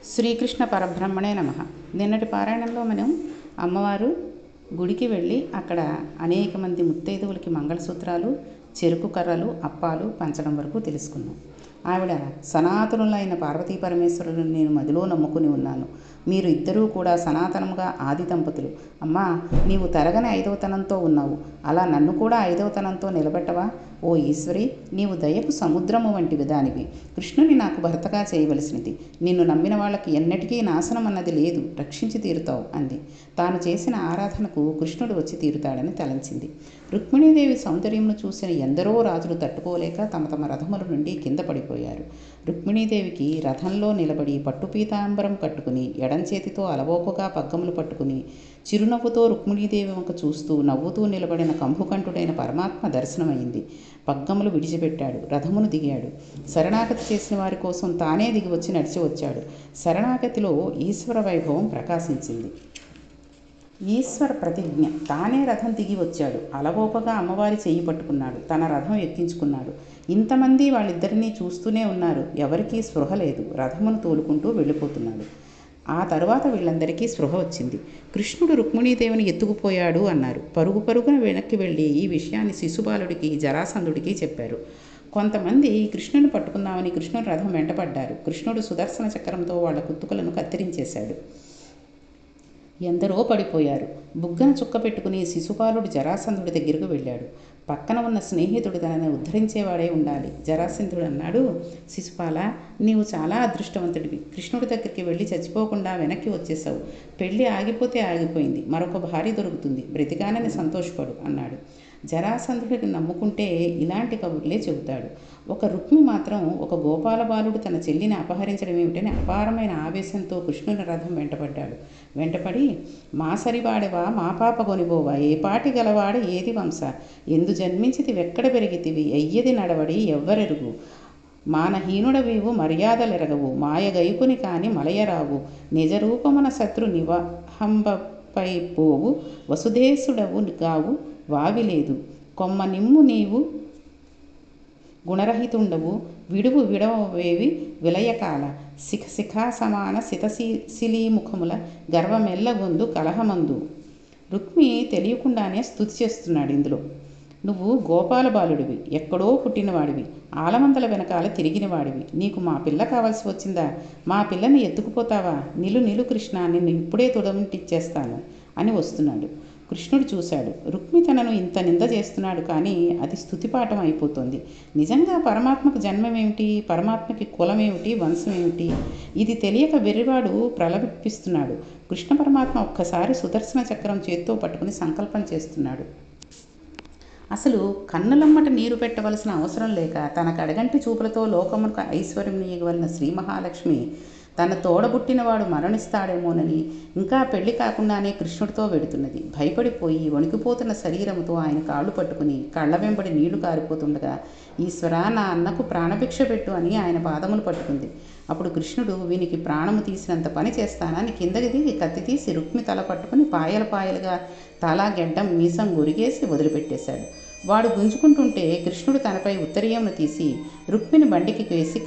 శ్రీకృష్ణ పరబ్రహ్మణే నమః. నిన్నటి పారాయణంలో మనం అమ్మవారు గుడికి వెళ్ళి అక్కడ అనేక మంది ముత్తైదువులకి మంగళసూత్రాలు, చెరుకు కర్రలు, అప్పాలు పంచడం వరకు తెలుసుకున్నాం. ఆవిడ సనాతనులైన పార్వతీ పరమేశ్వరులను నేను మదిలో నమ్ముకుని ఉన్నాను. మీరు ఇద్దరూ కూడా సనాతనముగా ఆది దంపతులు. అమ్మా, నీవు తరగని ఐదవతనంతో ఉన్నావు. అలా నన్ను కూడా ఐదవతనంతో నిలబెట్టవా? ఓ ఈశ్వరి, నీవు దయకు సముద్రము వంటివి దానివి. కృష్ణుని నాకు భర్తగా చేయవలసినది. నిన్ను నమ్మిన వాళ్ళకి ఎన్నటికీ నాశనం అన్నది లేదు, రక్షించి తీరుతావు అంది. తాను చేసిన ఆరాధనకు కృష్ణుడు వచ్చి తీరుతాడని తలంచింది. రుక్మిణీదేవి సౌందర్యమును చూసిన ఎందరో రాజులు తట్టుకోలేక తమ తమ రథముల నుండి కింద పడిపోయారు. రుక్మిణీదేవికి రథంలో నిలబడి పట్టుపీతాంబరం కట్టుకుని ఎడంచేతితో అలవోకగా పగ్గములు పట్టుకుని చిరునవ్వుతో రుక్మిణీదేవి వంక చూస్తూ నవ్వుతూ నిలబడిన కంభుకంఠుడైన పరమాత్మ దర్శనమైంది. పగ్గములు విడిచిపెట్టాడు, రథమును దిగాడు. శరణాగతి చేసిన వారి కోసం తానే దిగి వచ్చి నడిచి వచ్చాడు. శరణాగతిలో ఈశ్వర వైభవం ప్రకాశించింది. ఈశ్వర ప్రతిజ్ఞ. తానే రథం దిగి వచ్చాడు. అలవోకగా అమ్మవారి చెయ్యి పట్టుకున్నాడు. తన రథం ఎక్కించుకున్నాడు. ఇంతమంది వాళ్ళిద్దరినీ చూస్తూనే ఉన్నారు. ఎవరికీ స్పృహ లేదు. రథమును తోలుకుంటూ వెళ్ళిపోతున్నాడు. ఆ తరువాత వీళ్ళందరికీ స్పృహ వచ్చింది. కృష్ణుడు రుక్మిణీదేవిని ఎత్తుకుపోయాడు అన్నారు. పరుగు పరుగున వెనక్కి వెళ్ళి ఈ విషయాన్ని శిశుపాలుడికి, జరాసంధుడికి చెప్పారు. కొంతమంది కృష్ణుని పట్టుకుందామని కృష్ణుని రథం వెంటపడ్డారు. కృష్ణుడు సుదర్శన చక్రంతో వాళ్ళ కుత్తుకలను కత్తిరించేశాడు. ఎందరో పడిపోయారు. బుగ్గన చుక్క పెట్టుకుని శిశుపాలుడు జరాసంధుడి దగ్గరకు వెళ్ళాడు. పక్కన ఉన్న స్నేహితుడు తనని ఉద్ధరించేవాడే ఉండాలి. జరాసంధుడు అన్నాడు, శిశుపాల, నీవు చాలా అదృష్టవంతుడివి. కృష్ణుడి దగ్గరికి వెళ్ళి చచ్చిపోకుండా వెనక్కి వచ్చేసావు. పెళ్ళి ఆగిపోతే ఆగిపోయింది, మరొక భార్య దొరుకుతుంది, బ్రతికానని సంతోషపడు అన్నాడు. జరాసంధుడిని నమ్ముకుంటే ఇలాంటి కబుర్లే చెబుతాడు. ఒక రుక్మి మాత్రం ఒక గోపాల బాలుడు తన చెల్లిని అపహరించడం ఏమిటని అపారమైన ఆవేశంతో కృష్ణుని రథం వెంటపడి, మా సరివాడవా, మా పాప కొనిపోవా, ఏ పాటి గలవాడ ఏది వంశ, ఎందు జన్మించితి వెక్కడ పెరిగితివి, ఎయ్యది నడవడి ఎవ్వరెరుగు, మానహీనుడవీవు మర్యాదలెరగవు, మాయగైకుని కాని మలయరావు, నిజరూపమున శత్రు నివహంబపై పోవు, వసుదేశుడవు గావు వావిలేదు, కొమ్మ నిమ్ము నీవు గుణరహితుండవు, విడువు విడవేవి విలయకాల, శిఖా సమాన శిలీముఖముల గర్వమెల్లగొందు కలహమందు. రుక్మి తెలియకుండానే స్తుతి చేస్తున్నాడు ఇందులో. నువ్వు గోపాల బాలుడివి, ఎక్కడో పుట్టినవాడివి, ఆలమందల వెనకాల తిరిగినవాడివి. నీకు మా పిల్ల కావాల్సి వచ్చిందా? మా పిల్లని ఎత్తుకుపోతావా? నిలు కృష్ణ, నిన్ను ఇప్పుడే తుదమిట్టిచ్చేస్తాను అని వస్తున్నాడు. కృష్ణుడు చూశాడు. రుక్మి తనను ఇంత నింద చేస్తున్నాడు, కానీ అది స్తుతిపాఠం అయిపోతుంది. నిజంగా పరమాత్మకు జన్మమేమిటి, పరమాత్మకి కులమేమిటి, వంశమేమిటి, ఇది తెలియక వెర్రివాడు ప్రలపిస్తున్నాడు. కృష్ణ పరమాత్మ ఒక్కసారి సుదర్శన చక్రం చేత్తో పట్టుకుని సంకల్పం చేస్తున్నాడు. అసలు కన్నులమ్మట నీరు పెట్టవలసిన అవసరం లేక తన కడగంటి చూపులతో లోకమునకు ఐశ్వర్యం ఇవ్వవలసిన శ్రీ మహాలక్ష్మి తన తోడబుట్టినవాడు మరణిస్తాడేమోనని ఇంకా పెళ్లి కాకుండానే కృష్ణుడితో వెడుతున్నది. భయపడిపోయి వణికిపోతున్న శరీరంతో ఆయన కాళ్ళు పట్టుకుని కళ్ళ వెంబడి నీళ్లు కారిపోతుండగా, ఈశ్వర, నా అన్నకు ప్రాణభిక్ష పెట్టు అని ఆయన పాదములు పట్టుకుంది. అప్పుడు కృష్ణుడు, వీనికి ప్రాణము తీసినంత పని చేస్తానని కిందకి దిగి కత్తి తీసి రుక్మి తల పట్టుకుని పాయలుగా తల, గెడ్డం, మీసం గురిగేసి వదిలిపెట్టేశాడు. వాడు గుంజుకుంటుంటే కృష్ణుడు తనపై ఉత్తరీయమును తీసి రుక్మిని బండికి వేసి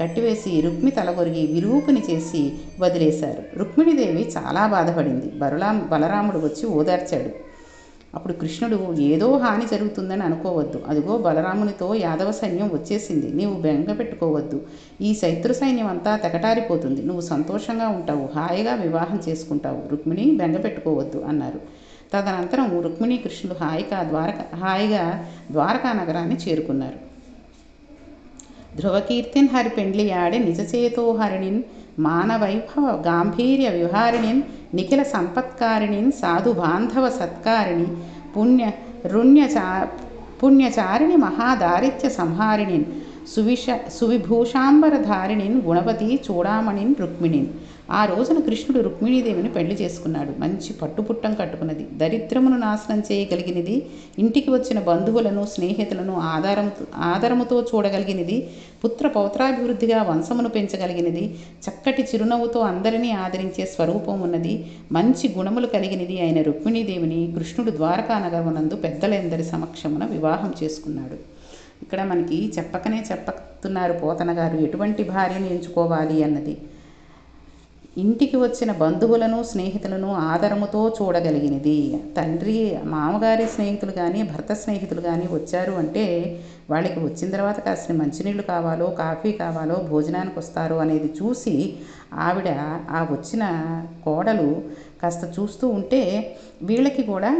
కట్టివేసి రుక్మి తలగొరిగి విరూపుని చేసి వదిలేశారు. రుక్మిణీదేవి చాలా బాధపడింది. బలరాముడు వచ్చి ఓదార్చాడు. అప్పుడు కృష్ణుడు, ఏదో హాని జరుగుతుందని అనుకోవద్దు. అదిగో బలరామునితో యాదవ సైన్యం వచ్చేసింది. నీవు బెంగ పెట్టుకోవద్దు. ఈ శత్రు సైన్యం అంతా తెగటారిపోతుంది. నువ్వు సంతోషంగా ఉంటావు, హాయిగా వివాహం చేసుకుంటావు. రుక్మిణి, బెంగ పెట్టుకోవద్దు అన్నారు. తదనంతరం రుక్మిణి కృష్ణుడు హాయిగా ద్వారకా నగరాన్ని చేరుకున్నారు. ధ్రువకీర్తిన్ హరి పెండ్లియాడే నిజచేతో హరిణిన్, మానవైభవ గాంభీర్య విహారిణిన్, నిఖిల సంపత్కారిణిన్, సాధు బాంధవ సత్కారిణి, పుణ్యచారిణి మహాదారిత్య సంహారిణిన్, సువిభూషాంబరధారిణిన్, గుణవతి చూడామణిన్ రుక్మిణిన్. ఆ రోజున కృష్ణుడు రుక్మిణీదేవిని పెళ్లి చేసుకున్నాడు. మంచి పట్టుపుట్టం కట్టుకున్నది, దరిద్రమును నాశనం చేయగలిగినది, ఇంటికి వచ్చిన బంధువులను, స్నేహితులను ఆదరముతో చూడగలిగినది, పుత్ర పౌత్రాభివృద్ధిగా వంశమును పెంచగలిగినది, చక్కటి చిరునవ్వుతో అందరినీ ఆదరించే స్వరూపం ఉన్నది, మంచి గుణములు కలిగినది అయిన రుక్మిణీదేవిని కృష్ణుడు ద్వారకా నగరమునందు పెద్దలందరి సమక్షమున వివాహం చేసుకున్నాడు. ఇక్కడ మనకి చెప్పకనే చెప్తున్నారు పోతన గారు ఎటువంటి భార్యను ఎంచుకోవాలి అన్నది. ఇంటికి వచ్చిన బంధువులను స్నేహితులను ఆదరముతో చూడగలిగినది. తండ్రి మామగారి స్నేహితులు కానీ భర్త స్నేహితులు కానీ వచ్చారు అంటే వాళ్ళకి వచ్చిన తర్వాత కాసిన మంచినీళ్ళు కావాలో కాఫీ కావాలో భోజనానికి వస్తారు అనేది చూసి ఆవిడ ఆ వచ్చిన కోడలు కాస్త చూస్తూ ఉంటే వీళ్ళకి కూడా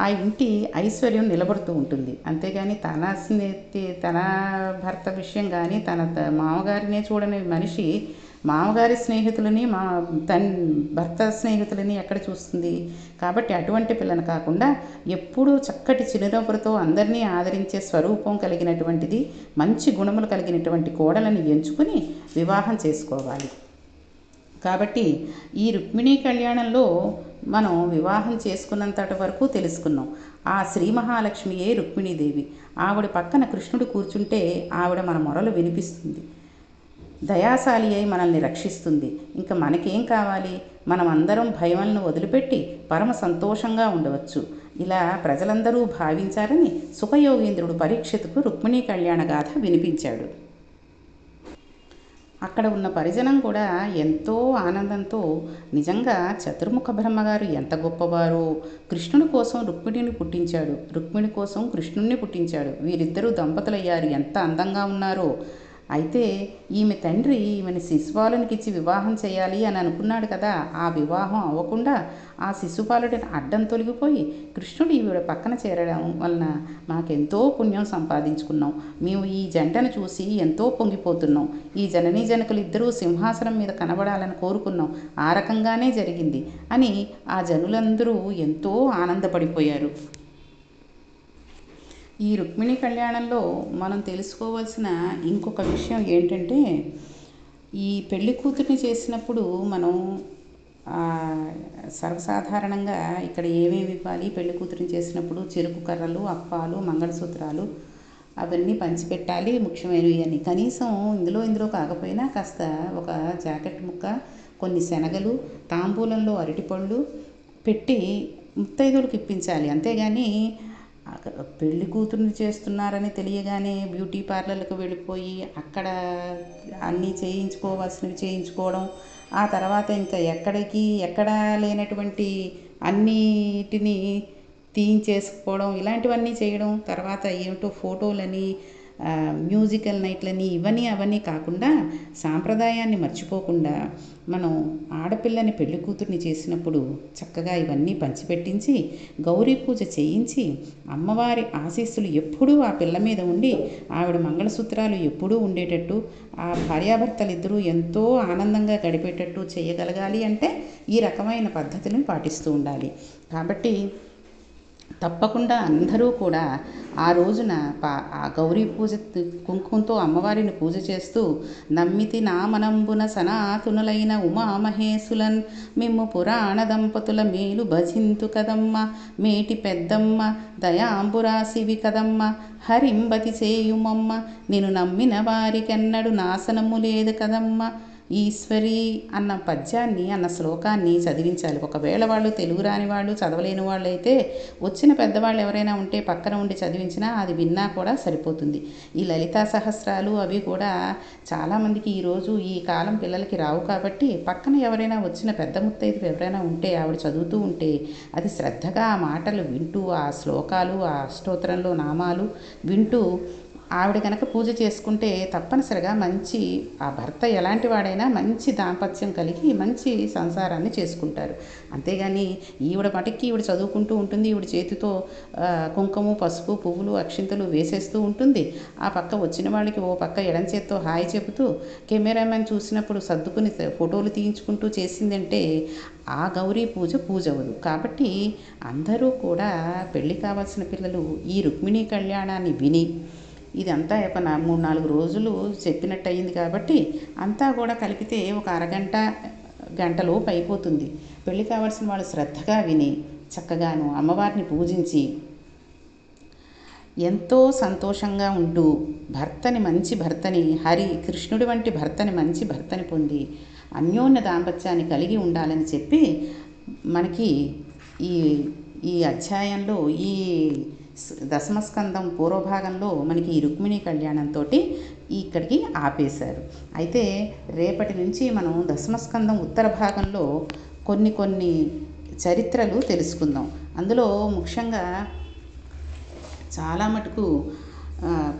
ఆ ఇంటి ఐశ్వర్యం నిలబడుతూ ఉంటుంది. అంతేగాని తన భర్త విషయం కానీ తన మామగారినే చూడని మనిషి మామగారి స్నేహితులని భర్త స్నేహితులని ఎక్కడ చూస్తుంది? కాబట్టి అటువంటి పిల్లని కాకుండా ఎప్పుడూ చక్కటి చిరునవ్వులతో అందరినీ ఆదరించే స్వరూపం కలిగినటువంటిది, మంచి గుణములు కలిగినటువంటి కోడలని ఎంచుకుని వివాహం చేసుకోవాలి. కాబట్టి ఈ రుక్మిణీ కళ్యాణంలో మనం వివాహం చేసుకున్నంతటి వరకు తెలుసుకున్నాం. ఆ శ్రీ మహాలక్ష్మియే రుక్మిణీదేవి. ఆవిడ పక్కన కృష్ణుడు కూర్చుంటే ఆవిడ మన మొరలు వినిపిస్తుంది, దయాశాలి అయి మనల్ని రక్షిస్తుంది. ఇంకా మనకేం కావాలి? మనం అందరం భయములను వదిలిపెట్టి పరమ సంతోషంగా ఉండవచ్చు. ఇలా ప్రజలందరూ భావించారని సుఖయోగేంద్రుడు పరీక్షితుకు రుక్మిణీ కళ్యాణ గాథ వినిపించాడు. అక్కడ ఉన్న పరిజనం కూడా ఎంతో ఆనందంతో నిజంగా చతుర్ముఖ బ్రహ్మగారు ఎంత గొప్పవారో, కృష్ణుని కోసం రుక్మిణిని పుట్టించాడు, రుక్మిణి కోసం కృష్ణుణ్ణి పుట్టించాడు, వీరిద్దరూ దంపతులయ్యారు, ఎంత అందంగా ఉన్నారో. అయితే ఈమె తండ్రి ఈమెను శిశుపాలునికిచ్చి వివాహం చేయాలి అని అనుకున్నాడు కదా. ఆ వివాహం అవ్వకుండా ఆ శిశుపాలుడిని అడ్డం తొలగిపోయి కృష్ణుడు ఈవిడ పక్కన చేరడం వలన మాకెంతో పుణ్యం సంపాదించుకున్నాం, మేము ఈ జంటను చూసి ఎంతో పొంగిపోతున్నాం, ఈ జననీ జనకులు ఇద్దరూ సింహాసనం మీద కనబడాలని కోరుకున్నాం, ఆ రకంగానే జరిగింది అని ఆ జనులందరూ ఎంతో ఆనందపడిపోయారు. ఈ రుక్మిణీ కళ్యాణంలో మనం తెలుసుకోవాల్సిన ఇంకొక విషయం ఏంటంటే, ఈ పెళ్లి కూతుర్ని చేసినప్పుడు మనం సర్వసాధారణంగా ఇక్కడ ఏమేమి ఇవ్వాలి? పెళ్లి కూతురిని చేసినప్పుడు చెరుకు కర్రలు, అప్పాలు, మంగళసూత్రాలు అవన్నీ పంచిపెట్టాలి, ముఖ్యమైనవి అని. కనీసం ఇందులో కాకపోయినా కాస్త ఒక జాకెట్ ముక్క, కొన్ని శనగలు, తాంబూలంలో అరటిపళ్ళు పెట్టి ముత్తైదువులకు ఇప్పించాలి. అంతేగాని పెళ్లి కూతుర్ని చేస్తున్నారని తెలియగానే బ్యూటీ పార్లర్లకు వెళ్ళిపోయి అక్కడ అన్నీ చేయించుకోవాల్సినవి చేయించుకోవడం, ఆ తర్వాత ఇంకా ఎక్కడ లేనటువంటి అన్నిటినీ తీయించేసుకోవడం, ఇలాంటివన్నీ చేయడం, తర్వాత ఏమిటో ఫోటోలని, మ్యూజికల్ నైట్లని, అవన్నీ కాకుండా సాంప్రదాయాన్ని మర్చిపోకుండా మనం ఆడపిల్లని పెళ్లి కూతుర్ని చేసినప్పుడు చక్కగా ఇవన్నీ పంచిపెట్టించి గౌరీ పూజ చేయించి అమ్మవారి ఆశీస్సులు ఎప్పుడూ ఆ పిల్ల మీద ఉండి ఆవిడ మంగళసూత్రాలు ఎప్పుడూ ఉండేటట్టు, ఆ భార్యాభర్తలిద్దరూ ఎంతో ఆనందంగా గడిపేటట్టు చేయగలగాలి అంటే ఈ రకమైన పద్ధతులను పాటిస్తూ ఉండాలి. కాబట్టి తప్పకుండా అందరూ కూడా ఆ రోజున ఆ గౌరీ పూజ కుంకుమతో అమ్మవారిని పూజ చేస్తూ నమ్మితి నామనంబున సనాతునులైన ఉమామహేశులన్ మిమ్ము పురాణ దంపతుల మేలు భజింతు కదమ్మ, మేటి పెద్దమ్మ దయాంబురాశివి కదమ్మ, హరింబతి చేయుమమ్మ నిన్ను నమ్మిన వారికెన్నడు నాశనము లేదు కదమ్మ, ఈశ్వరి అన్న పద్యాన్ని అన్న శ్లోకాన్ని చదివించాలి. ఒకవేళ వాళ్ళు తెలుగు రాని వాళ్ళు, చదవలేని వాళ్ళు అయితే వచ్చిన పెద్దవాళ్ళు ఎవరైనా ఉంటే పక్కన ఉండి చదివించినా అది విన్నా కూడా సరిపోతుంది. ఈ లలితా సహస్రాలు అవి కూడా చాలామందికి ఈరోజు ఈ కాలం పిల్లలకి రావు కాబట్టి పక్కన ఎవరైనా వచ్చిన పెద్ద ముత్తైదులు ఎవరైనా ఉంటే ఆవిడ చదువుతూ ఉంటే అది శ్రద్ధగా ఆ మాటలు వింటూ, ఆ శ్లోకాలు, ఆ అష్టోత్తరంలో నామాలు వింటూ ఆవిడ కనుక పూజ చేసుకుంటే తప్పనిసరిగా మంచి ఆ భర్త ఎలాంటి వాడైనా మంచి దాంపత్యం కలిగి మంచి సంసారాన్ని చేసుకుంటారు. అంతేగాని ఈవిడ మటుకి ఈవిడ చదువుకుంటూ ఉంటుంది, ఈవిడ చేతితో కుంకుమ, పసుపు, పువ్వులు, అక్షింతలు వేసేస్తూ ఉంటుంది. ఆ పక్క వచ్చిన వాళ్ళకి ఓ పక్క ఎడం చేత్తో హాయ్ చెబుతూ కెమెరామెన్ చూసినప్పుడు సర్దుకుని ఫోటోలు తీయించుకుంటూ చేసిందంటే ఆ గౌరీ పూజ అవ్వదు. కాబట్టి అందరూ కూడా పెళ్ళి కావాల్సిన పిల్లలు ఈ రుక్మిణీ కళ్యాణాన్ని విని ఇదంతా ఒక 3-4 రోజులు చెప్పినట్టు అయింది కాబట్టి అంతా కూడా కలిపితే ఒక అరగంట గంటలోపు అయిపోతుంది. పెళ్ళి కావాల్సిన వాళ్ళు శ్రద్ధగా విని చక్కగాను అమ్మవారిని పూజించి ఎంతో సంతోషంగా ఉంటూ మంచి భర్తని కృష్ణుడి వంటి మంచి భర్తని పొంది అన్యోన్య దాంపత్యాన్ని కలిగి ఉండాలని చెప్పి మనకి ఈ అధ్యాయంలో ఈ దశమస్కందం పూర్వభాగంలో మనకి ఈ రుక్మిణీ కళ్యాణంతో ఇక్కడికి ఆపేశారు. అయితే రేపటి నుంచి మనం దశమస్కందం ఉత్తర భాగంలో కొన్ని చరిత్రలు తెలుసుకుందాం. అందులో ముఖ్యంగా చాలా మటుకు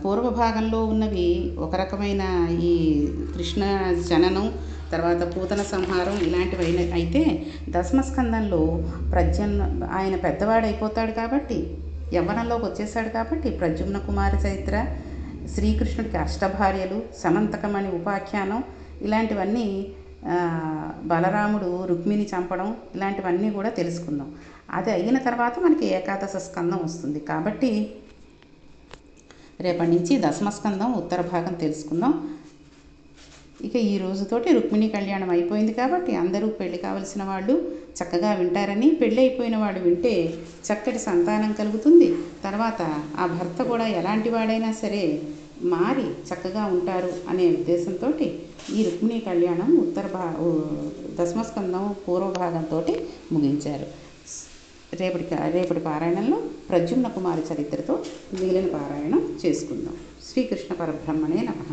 పూర్వభాగంలో ఉన్నవి ఒక రకమైన ఈ కృష్ణ జననం, తర్వాత పూతన సంహారం ఇలాంటివి అయితే దశమస్కందంలో ఆయన పెద్దవాడైపోతాడు కాబట్టి, యవ్వనంలోకి వచ్చేసాడు కాబట్టి ప్రద్యుమ్న కుమార చరిత్ర, శ్రీకృష్ణుడికి అష్టభార్యలు, సమంతకమణి ఉపాఖ్యానం ఇలాంటివన్నీ, బలరాముడు రుక్మిణి చంపడం ఇలాంటివన్నీ కూడా తెలుసుకుందాం. అది అయిన తర్వాత మనకి ఏకాదశ స్కందం వస్తుంది. కాబట్టి రేపటి నుంచి దశమస్కందం ఉత్తర భాగం తెలుసుకుందాం. ఇక ఈ రోజుతోటి రుక్మిణీ కళ్యాణం అయిపోయింది కాబట్టి అందరూ పెళ్లి కావలసిన వాళ్ళు చక్కగా వింటారని, పెళ్ళి అయిపోయిన వాడు వింటే చక్కటి సంతానం కలుగుతుంది. తర్వాత ఆ భర్త కూడా ఎలాంటి వాడైనా సరే మారి చక్కగా ఉంటారు అనే ఉద్దేశంతో ఈ రుక్మిణీ కళ్యాణం దశమస్కందం పూర్వభాగంతో ముగించారు. రేపటి పారాయణంలో ప్రద్యుమ్న కుమారి చరిత్రతో మిగిలిన పారాయణం చేసుకుందాం. శ్రీకృష్ణ పరబ్రహ్మణే నమః.